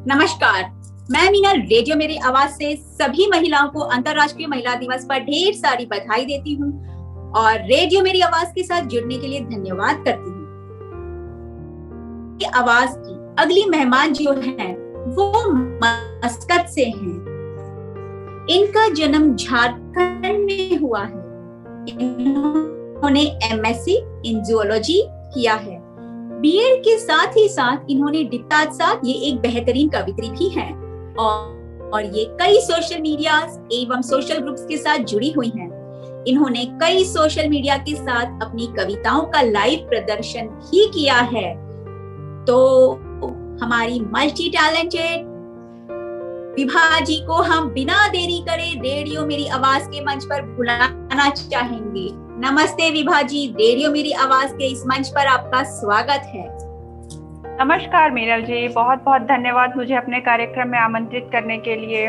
नमस्कार, मैं मीना रेडियो मेरी आवाज से सभी महिलाओं को अंतर्राष्ट्रीय महिला दिवस पर ढेर सारी बधाई देती हूँ और रेडियो मेरी आवाज के साथ जुड़ने के लिए धन्यवाद करती हूँ। आवाज की अगली मेहमान जो है वो मस्कत से हैं। इनका जन्म झारखंड में हुआ है। इन्होंने एमएससी इन जूलॉजी किया है। बीएड के साथ ही साथ इन्होंने साथ ये एक बेहतरीन कवित्री भी हैं और ये कई सोशल मीडिया एवं सोशल ग्रुप्स के साथ जुड़ी हुई हैं। इन्होंने कई सोशल मीडिया के साथ अपनी कविताओं का लाइव प्रदर्शन भी किया है। तो हमारी मल्टी टैलेंटेड विभा जी को हम बिना देरी करे रेडियो मेरी आवाज के मंच पर बुलाना चाहेंगे। नमस्ते विभा जी, रेडियो मेरी आवाज के इस मंच पर आपका स्वागत है। नमस्कार मीनल जी, बहुत बहुत धन्यवाद मुझे अपने कार्यक्रम में आमंत्रित करने के लिए।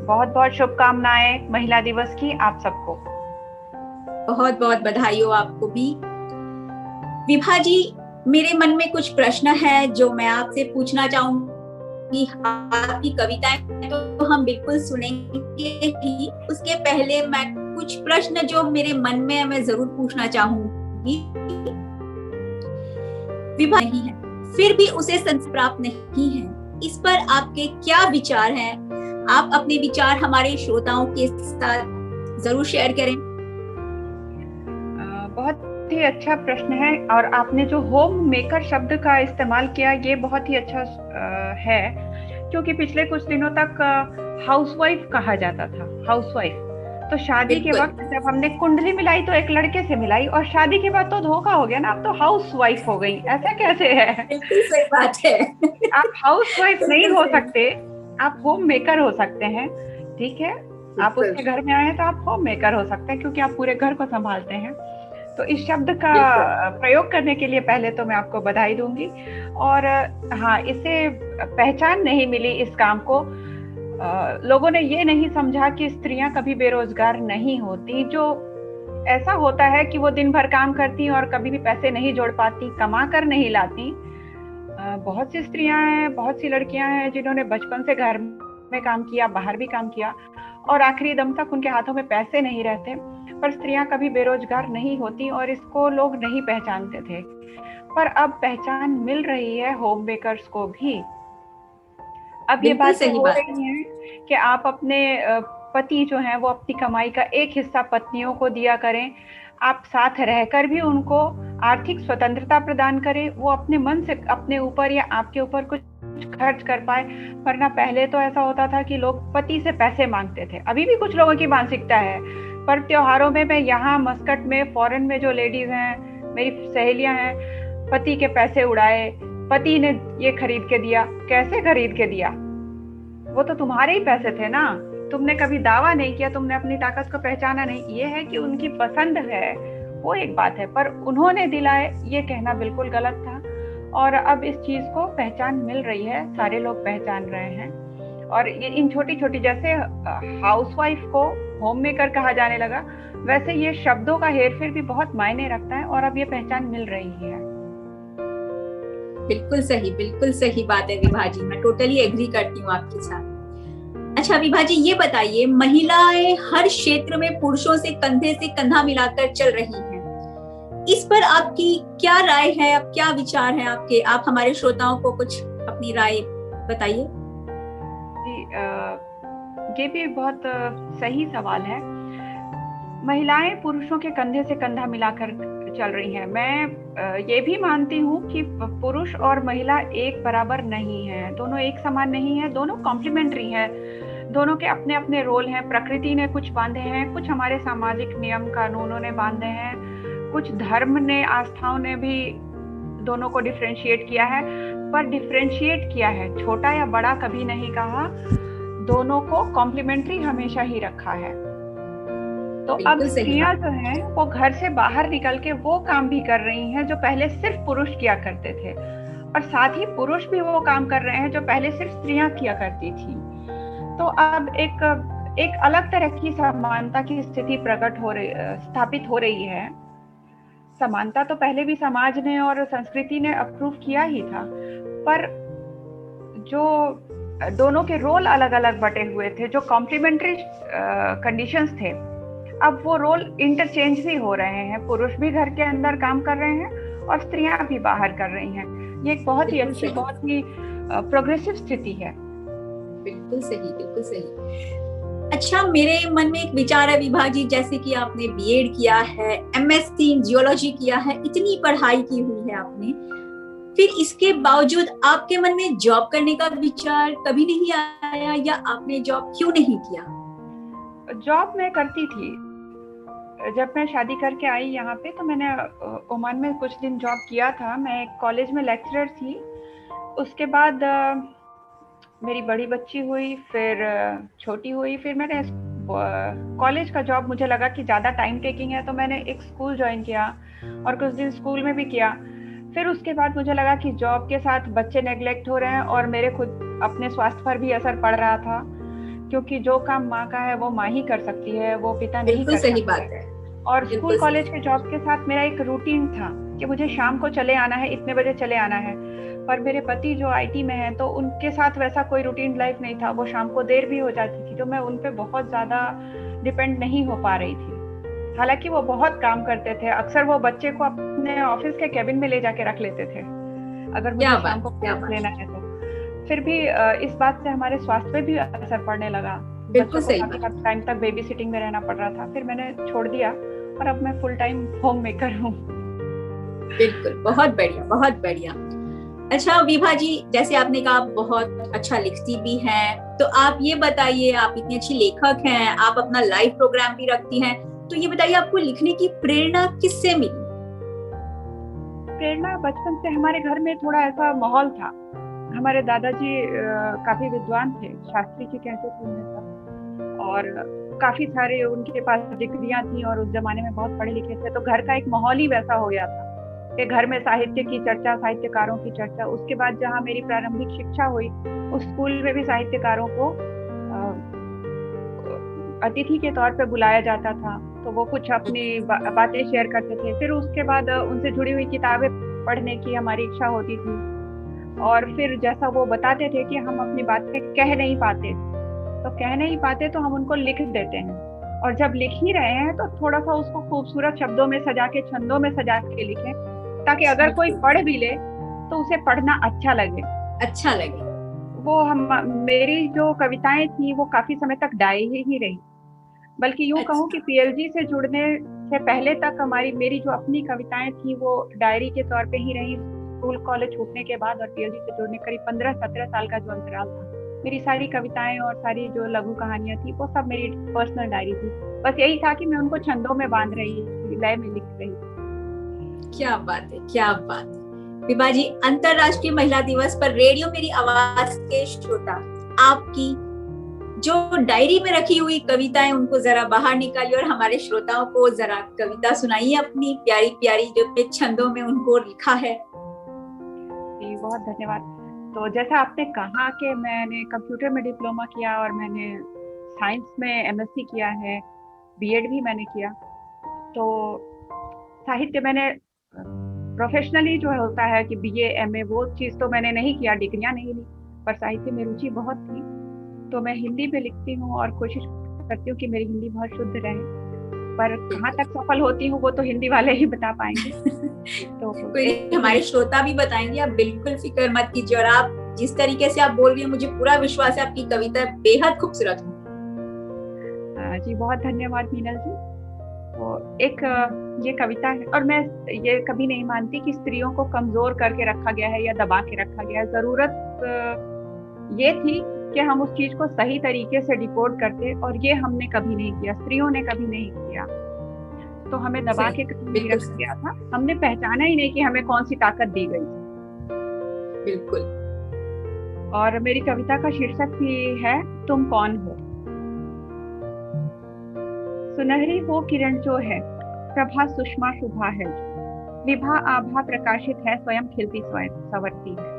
बहुत बहुत शुभकामनाएं महिला दिवस की आप सबको। बहुत बहुत बधाई हो आपको भी। विभा जी, मेरे मन में कुछ प्रश्न है जो मैं आपसे पूछना चाहूंगी। आपकी कविताएं तो हम बिल्कुल सुनेंगे ही, उसके पहले मैं कुछ प्रश्न जो मेरे मन में मैं जरूर पूछना चाहूंगी। विभा नहीं है फिर भी उसे संस्कृत प्राप्त नहीं है, इस पर आपके क्या विचार हैं? आप अपने विचार हमारे श्रोताओं के साथ जरूर शेयर करें। बहुत ही अच्छा प्रश्न है और आपने जो होम मेकर शब्द का इस्तेमाल किया ये बहुत ही अच्छा है, क्योंकि पिछले कुछ दिनों तक हाउसवाइफ कहा जाता था। हाउसवाइफ तो शादी के वक्त जब हमने कुंडली मिलाई तो एक लड़के से मिलाई और शादी के बाद तो धोखा हो गया ना, अब तो हाउसवाइफ हो गई। ऐसा कैसे है? बिल्कुल सही बात है। आप हाउसवाइफ नहीं हो सकते, आप होम मेकर हो सकते हैं। ठीक है, आप उसके घर में आए हैं तो आप होम मेकर हो सकते हैं, क्योंकि आप पूरे घर को संभालते हैं। तो इस शब्द का प्रयोग करने के लिए पहले तो मैं आपको बधाई दूंगी। और हाँ, इसे पहचान नहीं मिली इस काम को। लोगों ने ये नहीं समझा कि स्त्रियां कभी बेरोजगार नहीं होती। जो ऐसा होता है कि वो दिन भर काम करती और कभी भी पैसे नहीं जोड़ पाती, कमा कर नहीं लाती। बहुत सी स्त्रियां हैं, बहुत सी लड़कियां हैं जिन्होंने बचपन से घर में काम किया, बाहर भी काम किया और आखिरी दम तक उनके हाथों में पैसे नहीं रहते। पर स्त्रियां कभी बेरोजगार नहीं होती और इसको लोग नहीं पहचानते थे। पर अब पहचान मिल रही है होम मेकर्स को भी। अब ये बात हो रही है कि आप अपने पति जो हैं वो अपनी कमाई का एक हिस्सा पत्नियों को दिया करें। आप साथ रहकर भी उनको आर्थिक स्वतंत्रता प्रदान करें, वो अपने मन से अपने ऊपर या आपके ऊपर कुछ खर्च कर पाए। वरना पहले तो ऐसा होता था कि लोग पति से पैसे मांगते थे। अभी भी कुछ लोगों की मानसिकता है, पर त्योहारों में मैं यहाँ मस्कट में, फॉरेन में जो लेडीज हैं, मेरी सहेलियां हैं, पति के पैसे उड़ाए, पति ने ये खरीद के दिया। कैसे खरीद के दिया? वो तो तुम्हारे ही पैसे थे ना, तुमने कभी दावा नहीं किया, तुमने अपनी ताकत को पहचाना नहीं। ये है कि उनकी पसंद है, वो एक बात है, पर उन्होंने दिलाए ये कहना बिल्कुल गलत था। और अब इस चीज को पहचान मिल रही है, सारे लोग पहचान रहे हैं। और ये इन छोटी छोटी, जैसे हाउसवाइफ को होम मेकर कहा जाने लगा, वैसे ये शब्दों का हेरफेर भी बहुत मायने रखता है और अब ये पहचान मिल रही है। बिल्कुल सही बात है विभा जी, मैं टोटली एग्री करती हूँ आपके साथ। अच्छा विभा जी, ये बताइए, महिलाएं हर क्षेत्र में पुरुषों से कंधे से कंधा मिलाकर चल रही हैं, इस पर आपकी क्या राय है? अब क्या विचार है आपके? आप हमारे श्रोताओं को कुछ अपनी राय बताइए। ये भी बहुत सही सवाल है। महिलाएं पुरुषों के कंधे से कंधा मिलाकर चल रही हैं। मैं ये भी मानती हूँ कि पुरुष और महिला एक बराबर नहीं है, दोनों एक समान नहीं है, दोनों कॉम्प्लीमेंट्री हैं। दोनों के अपने अपने रोल हैं। प्रकृति ने कुछ बांधे हैं, कुछ हमारे सामाजिक नियम कानूनों ने बांधे हैं, कुछ धर्म ने, आस्थाओं ने भी दोनों को डिफरेंशिएट किया है। पर डिफरेंशिएट किया है, छोटा या बड़ा कभी नहीं कहा, दोनों को कॉम्प्लीमेंट्री हमेशा ही रखा है। तो अब स्त्रियां जो हैं वो घर से बाहर निकल के वो काम भी कर रही हैं जो पहले सिर्फ पुरुष किया करते थे, और साथ ही पुरुष भी वो काम कर रहे हैं जो पहले सिर्फ स्त्रियां किया करती थी। तो अब एक अलग तरह की समानता की स्थिति स्थापित हो रही है। समानता तो पहले भी समाज ने और संस्कृति ने अप्रूव किया ही था, पर जो दोनों के रोल अलग अलग बटे हुए थे, जो कॉम्प्लीमेंट्री कंडीशंस थे, अब वो रोल इंटरचेंज भी हो रहे हैं। पुरुष भी घर के अंदर काम कर रहे हैं और स्त्रियां भी बाहर कर रही हैं। ये एक बहुत ही अच्छी, बहुत ही प्रोग्रेसिव स्थिति है। बिल्कुल सही, बिल्कुल सही। अच्छा, मेरे मन में एक विचार है विभा जी, जैसे कि आपने बीएड किया है, एमएससी इन जियोलॉजी किया है, इतनी पढ़ाई की हुई है आपने, फिर इसके बावजूद आपके मन में जॉब करने का विचार कभी नहीं आया, या आपने जॉब क्यों नहीं किया? जॉब मैं करती थी। जब मैं शादी करके आई यहाँ पे, तो मैंने ओमान में कुछ दिन जॉब किया था। मैं एक कॉलेज में लेक्चरर थी। उसके बाद मेरी बड़ी बच्ची हुई, फिर छोटी हुई, फिर मैंने कॉलेज का जॉब मुझे लगा कि ज़्यादा टाइम टेकिंग है, तो मैंने एक स्कूल ज्वाइन किया और कुछ दिन स्कूल में भी किया। फिर उसके बाद मुझे लगा कि जॉब के साथ बच्चे नेग्लेक्ट हो रहे हैं और मेरे खुद अपने स्वास्थ्य पर भी असर पड़ रहा था, क्योंकि जो काम माँ का है वो माँ ही कर सकती है, वो पिता नहीं कर सकते। सही बात है। और स्कूल कॉलेज के जॉब के साथ मेरा एक रूटीन था कि मुझे शाम को चले आना है, इतने बजे चले आना है। पर मेरे पति जो आईटी में हैं, तो उनके साथ वैसा कोई रूटीन लाइफ नहीं था। वो शाम को देर भी हो जाती थी, तो मैं उन पे बहुत ज्यादा डिपेंड नहीं हो पा रही थी। हालांकि वो बहुत काम करते थे। अक्सर वो बच्चे को अपने ऑफिस के केबिन में ले जाके रख लेते थे अगर मुझे शाम को क्लास लेना है तो। फिर भी इस बात से हमारे स्वास्थ्य पे भी असर पड़ने लगा। बच्चों को काफी टाइम तक बेबी सिटिंग में रहना पड़ रहा था। फिर मैंने छोड़ दिया और अब मैं फुल टाइम होम मेकर हूँ। बिल्कुल, बहुत बढ़िया, बहुत बढ़िया। अच्छा विभा जी, जैसे आपने कहा आप बहुत अच्छा लिखती भी हैं, तो आप ये बताइए, आप इतनी अच्छी लेखक हैं, आप अपना लाइव प्रोग्राम भी रखती हैं, तो ये बताइए आपको लिखने की प्रेरणा किससे मिली? प्रेरणा बचपन से हमारे घर में थोड़ा ऐसा माहौल था। हमारे दादाजी काफी विद्वान थे, शास्त्री जी कहते थे उन्हें सब, और काफी सारे उनके पास डिग्रियां थी और उस जमाने में बहुत पढ़े लिखे थे। तो घर का एक माहौल ही वैसा हो गया था कि घर में साहित्य की चर्चा, साहित्यकारों की चर्चा। उसके बाद जहाँ मेरी प्रारंभिक शिक्षा हुई, उस स्कूल में भी साहित्यकारों को अतिथि के तौर पे बुलाया जाता था, तो वो कुछ अपनी बातें शेयर करते थे। फिर उसके बाद उनसे जुड़ी हुई किताबें पढ़ने की हमारी इच्छा होती थी। और फिर जैसा वो बताते थे कि हम अपनी बातें कह नहीं पाते, तो हम उनको लिख देते हैं। और जब लिख ही रहे हैं तो थोड़ा सा उसको खूबसूरत शब्दों में सजा के, छंदों में सजा के लिखें, ताकि अगर कोई पढ़ भी ले तो उसे पढ़ना अच्छा लगे। वो मेरी जो कविताएं थी वो काफी समय तक डायरी ही रही। बल्कि यूं कहूँ कि पीएलजी से जुड़ने से पहले तक मेरी जो अपनी कविताएं थी वो डायरी के तौर पे ही रही। स्कूल कॉलेज छूटने के बाद और पीएलजी से जुड़ने करीब 15-17 साल का जो अंतराल था, मेरी सारी कविताएं और सारी जो लघु कहानियां थी वो सब मेरी पर्सनल डायरी थी। बस यही था कि मैं उनको छंदों में बांध रही थी, लय में लिख रही थी। क्या बात है, क्या बात है। विभा जी, अंतरराष्ट्रीय महिला दिवस पर रेडियो मेरी आवाज के श्रोता आपकी जो डायरी में रखी हुई कविताएं उनको जरा बाहर निकालिए और हमारे श्रोताओं को जरा कविता सुनाइए अपनी प्यारी प्यारी, जो अपने छंदों में उनको लिखा है। जी बहुत धन्यवाद। तो जैसा आपने कहा कि मैंने कंप्यूटर में डिप्लोमा किया और मैंने साइंस में एमएससी किया है, बीएड भी मैंने किया। तो साहित्य मैंने प्रोफेशनली जो होता है कि बीए एमए, वो चीज़ तो मैंने नहीं किया, डिग्रियां नहीं ली, पर साहित्य में रुचि बहुत थी। तो मैं हिंदी में लिखती हूँ और कोशिश करती हूँ कि मेरी हिंदी बहुत शुद्ध रहे, पर कहाँ तक सफल होती हूँ वो तो हिंदी वाले ही बता पाएंगे। तो हमारे श्रोता भी बताएंगे, आप बिल्कुल फिक्र मत कीजिए। और आप जिस तरीके से आप बोल रही हैं, मुझे पूरा विश्वास है आपकी कविता बेहद खूबसूरत होगी। जी बहुत धन्यवाद मीनल जी। तो एक ये कविता है, और मैं ये कभी नहीं मानती कि स्त्रियों को कमजोर करके रखा गया है या दबा के रखा गया है। जरूरत ये थी कि हम उस चीज को सही तरीके से डिकोड करते, और ये हमने कभी नहीं किया, स्त्रियों ने कभी नहीं किया। तो हमें दबा के कभी नहीं रखा गया था, हमने पहचाना ही नहीं कि हमें कौन सी ताकत दी गई। बिल्कुल। और मेरी कविता का शीर्षक भी है तुम कौन हो। सुनहरी वो किरण जो है, प्रभा सुषमा शुभा है, विभा आभा प्रकाशित है, स्वयं खिलती स्वयं संवरती है।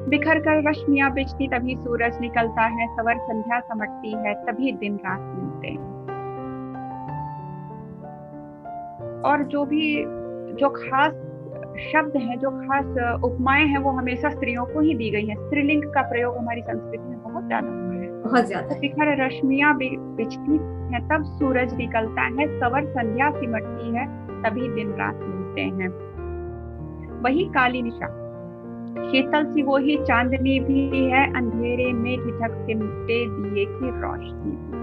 बिखर कर रश्मियां बिछती तभी सूरज निकलता है, सवर संध्या समटती है तभी दिन रात मिलते हैं। और जो खास शब्द हैं, जो खास उपमाएं हैं, वो हमेशा स्त्रियों को ही दी गई हैं। स्त्रीलिंग का प्रयोग हमारी संस्कृति में बहुत ज्यादा हुआ है। बहुत ज्यादा। शिखर रश्मियां बिछती है तब सूरज निकलता है, सवर संध्या सिमटती है तभी दिन रात मिलते हैं। वही काली निशा शीतल सी वही चांदनी भी है, अंधेरे में ठिठक सिमटे दिए की रोशनी भी है।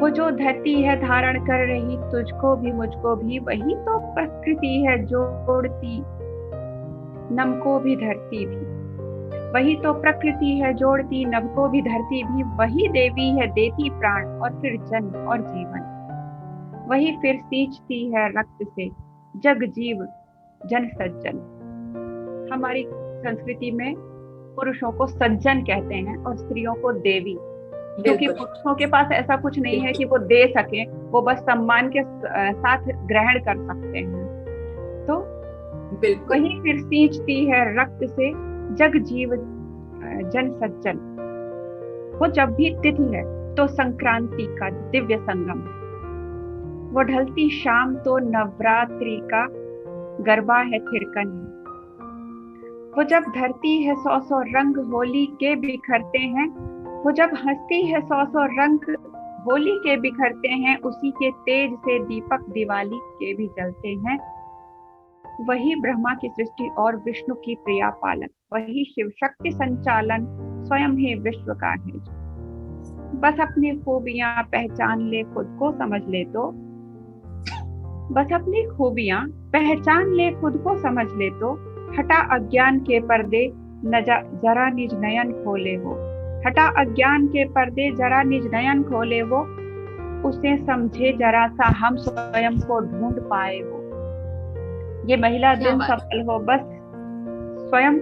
वो जो धरती है धारण कर रही तुझको भी मुझको भी, वही तो प्रकृति है जोड़ती नभ को भी धरती भी। वही तो प्रकृति है जोड़ती नभ को भी धरती भी, वही देवी है देती प्राण और फिर जन्म और जीवन। वही फिर सींचती है रक्त से जग जीव जन सज्जन। हमारी संस्कृति में पुरुषों को सज्जन कहते हैं और स्त्रियों को देवी, क्योंकि पुरुषों के पास ऐसा कुछ नहीं है कि वो दे सके, वो बस सम्मान के साथ ग्रहण कर सकते हैं। तो वही फिर सींचती है रक्त से जग जीव जन सज्जन। वो जब भी तिथि है तो संक्रांति का दिव्य संगम है, वो ढलती शाम तो नवरात्रि का गरबा है थिरकन है। वो जब धरती है 100 रंग होली के बिखरते हैं, वो जब हंसती है 100 रंग होली के बिखरते हैं, उसी के तेज से दीपक दिवाली के भी जलते हैं। वही ब्रह्मा की सृष्टि और विष्णु की प्रिया पालन, वही शिव शक्ति संचालन स्वयं ही विश्व का है। बस अपनी खूबियां पहचान ले खुद को समझ ले तो, बस अपनी खूबियां पहचान ले खुद को समझ ले तो, हटा अज्ञान के पर्दे जरा निज नयन खोले वो। हटा अज्ञान के पर्दे जरा निज नयन खोले वो, उसे समझे जरा सा हम स्वयं को ढूंढ पाए वो। ये महिला दिन सफल हो बस स्वयं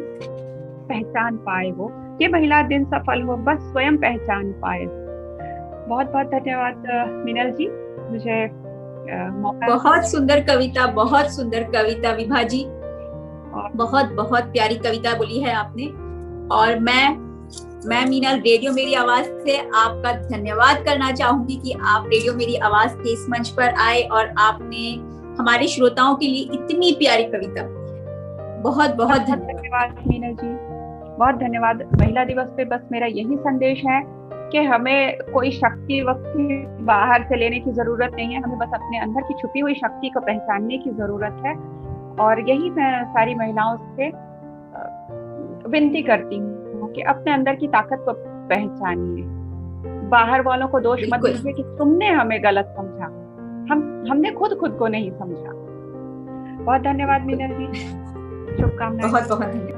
पहचान पाए वो, ये महिला दिन सफल हो बस स्वयं पहचान पाए। बहुत बहुत धन्यवाद मीनल जी, मुझे मौका। बहुत सुंदर कविता, बहुत सुंदर कविता विभा जी, बहुत बहुत प्यारी कविता बोली है आपने। और मैं मीनल रेडियो मेरी आवाज से आपका धन्यवाद करना चाहूंगी कि आप रेडियो मेरी आवाज के इस मंच पर आए और आपने हमारे श्रोताओं के लिए इतनी प्यारी कविता। बहुत बहुत धन्यवाद मीनल जी, बहुत धन्यवाद। महिला दिवस पे बस मेरा यही संदेश है कि हमें कोई शक्ति वक्ति बाहर से लेने की जरूरत नहीं है, हमें बस अपने अंदर की छुपी हुई शक्ति को पहचानने की जरूरत है। और यही मैं सारी महिलाओं से विनती करती हूँ कि अपने अंदर की ताकत को पहचानिए, बाहर वालों को दोष मत दीजिए कि तुमने हमें गलत समझा, हमने खुद को नहीं समझा। बहुत धन्यवाद मीनल जी, शुभकामनाएं। बहुत बहुत धन्यवाद।